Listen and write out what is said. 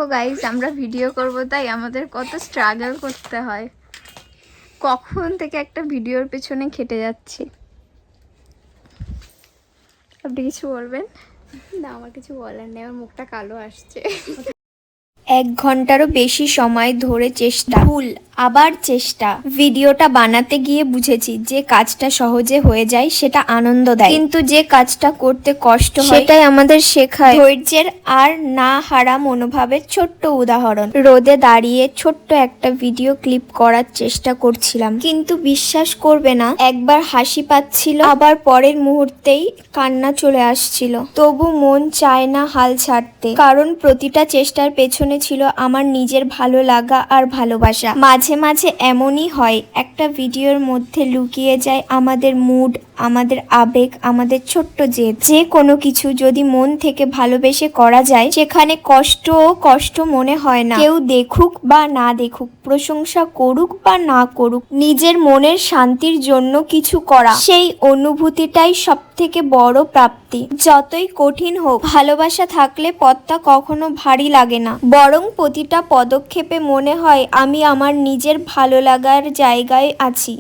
তো গাইস আমরা ভিডিও করব, তাই আমাদের কত স্ট্রাগল করতে হয়। কখন থেকে একটা ভিডিওর পেছনে খেটে যাচ্ছি। আপনি কিছু বলবেন? না, আমার কিছু বলার নেই, আমার মুখটা কালো আসছে। 1 ঘন্টারও বেশি সময় ধরে চেষ্টা, ভুল, আবার চেষ্টা। ভিডিওটা বানাতে গিয়ে বুঝেছি যে কাজটা সহজে হয়ে যায় সেটা আনন্দ দেয়, কিন্তু যে কাজটা করতে কষ্ট হয় সেটাই আমাদের শেখায় ধৈর্যের আর না হারা মনোভাবের ছোট্ট উদাহরণ। রোদে দাঁড়িয়ে ছোট্ট একটা ভিডিও ক্লিপ করার চেষ্টা করছিলাম, কিন্তু বিশ্বাস করবে না, একবার হাসি পাচ্ছিল, আবার পরের মুহূর্তেই কান্না চলে আসছিল। তবু মন চায় না হাল ছাড়তে, কারণ প্রতিটা চেষ্টার পেছনে ছিল আমার নিজের ভালো লাগা আর ভালোবাসা। মাঝে মাঝে এমনই হয়, একটা ভিডিওর মধ্যে লুকিয়ে যায় আমাদের মুড, আমাদের আবেগ, আমাদের ছোট্ট জেদ। যে কোনো কিছু যদি মন থেকে ভালোবেসে করা যায়, সেখানে কষ্ট মনে হয় না। কেউ দেখুক বা না দেখুক, প্রশংসা করুক বা না করুক, নিজের মনের শান্তির জন্য কিছু করা, সেই অনুভূতিটাই সব থেকে বড় প্রাপ্তি। যতই কঠিন হোক, ভালোবাসা থাকলে পথটা কখনো ভারী লাগে না, বরং প্রতিটা পদক্ষেপে মনে হয় আমি আমার নিজের ভালো লাগার জায়গায় আছি।